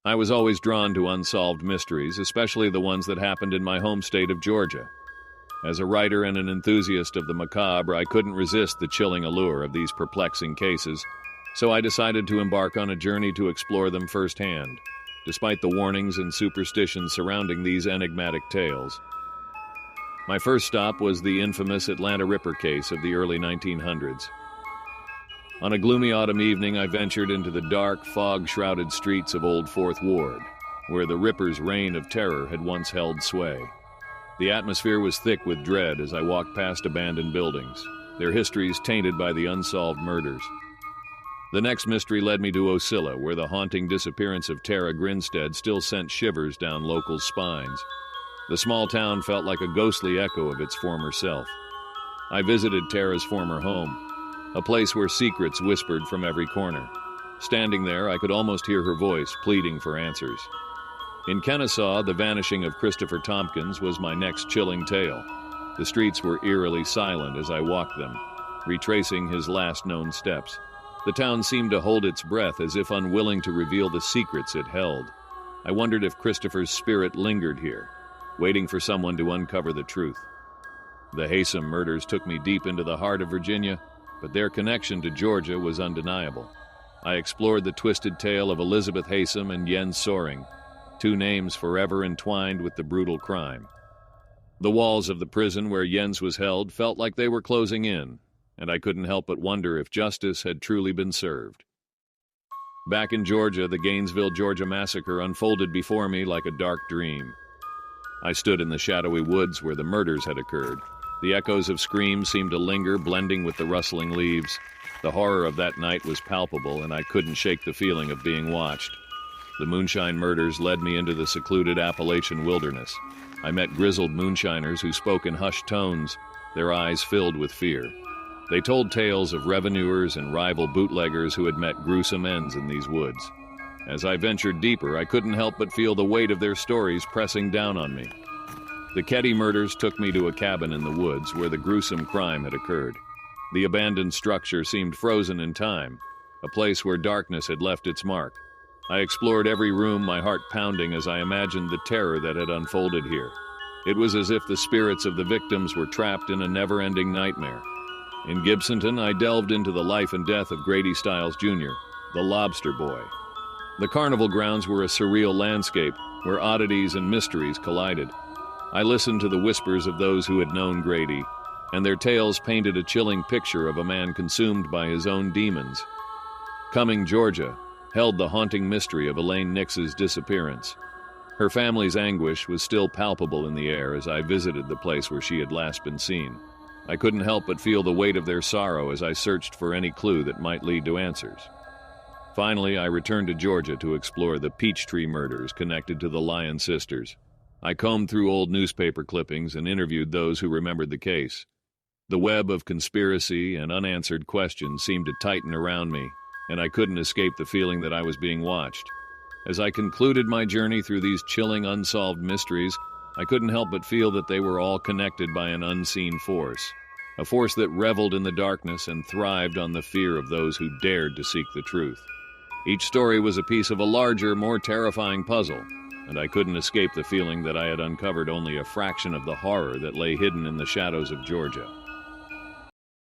I was always drawn to unsolved mysteries, especially the ones that happened in my home state of Georgia. As a writer and an enthusiast of the macabre, I couldn't resist the chilling allure of these perplexing cases, so I decided to embark on a journey to explore them firsthand, despite the warnings and superstitions surrounding these enigmatic tales. My first stop was the infamous Atlanta Ripper case of the early 1900s. On a gloomy autumn evening, I ventured into the dark, fog-shrouded streets of Old Fourth Ward, where the Ripper's reign of terror had once held sway. The atmosphere was thick with dread as I walked past abandoned buildings, their histories tainted by the unsolved murders. The next mystery led me to Ocilla, where the haunting disappearance of Tara Grinstead still sent shivers down local spines. The small town felt like a ghostly echo of its former self. I visited Tara's former home, a place where secrets whispered from every corner. Standing there, I could almost hear her voice pleading for answers. In Kennesaw, the vanishing of Christopher Tompkins was my next chilling tale. The streets were eerily silent as I walked them, retracing his last known steps. The town seemed to hold its breath as if unwilling to reveal the secrets it held. I wondered if Christopher's spirit lingered here, waiting for someone to uncover the truth. The Haysom murders took me deep into the heart of Virginia, but their connection to Georgia was undeniable. I explored the twisted tale of Elizabeth Haysom and Jens Soring, two names forever entwined with the brutal crime. The walls of the prison where Jens was held felt like they were closing in, and I couldn't help but wonder if justice had truly been served. Back in Georgia, the Gainesville, Georgia massacre unfolded before me like a dark dream. I stood in the shadowy woods where the murders had occurred. The echoes of screams seemed to linger, blending with the rustling leaves. The horror of that night was palpable, and I couldn't shake the feeling of being watched. The moonshine murders led me into the secluded Appalachian wilderness. I met grizzled moonshiners who spoke in hushed tones, their eyes filled with fear. They told tales of revenuers and rival bootleggers who had met gruesome ends in these woods. As I ventured deeper, I couldn't help but feel the weight of their stories pressing down on me. The Ketty murders took me to a cabin in the woods where the gruesome crime had occurred. The abandoned structure seemed frozen in time, a place where darkness had left its mark. I explored every room, my heart pounding as I imagined the terror that had unfolded here. It was as if the spirits of the victims were trapped in a never-ending nightmare. In Gibsonton, I delved into the life and death of Grady Stiles Jr., the Lobster Boy. The carnival grounds were a surreal landscape where oddities and mysteries collided. I listened to the whispers of those who had known Grady, and their tales painted a chilling picture of a man consumed by his own demons. Cumming, Georgia, held the haunting mystery of Elaine Nix's disappearance. Her family's anguish was still palpable in the air as I visited the place where she had last been seen. I couldn't help but feel the weight of their sorrow as I searched for any clue that might lead to answers. Finally, I returned to Georgia to explore the Peachtree murders connected to the Lyon sisters. I combed through old newspaper clippings and interviewed those who remembered the case. The web of conspiracy and unanswered questions seemed to tighten around me, and I couldn't escape the feeling that I was being watched. As I concluded my journey through these chilling unsolved mysteries, I couldn't help but feel that they were all connected by an unseen force, a force that reveled in the darkness and thrived on the fear of those who dared to seek the truth. Each story was a piece of a larger, more terrifying puzzle, and I couldn't escape the feeling that I had uncovered only a fraction of the horror that lay hidden in the shadows of Georgia.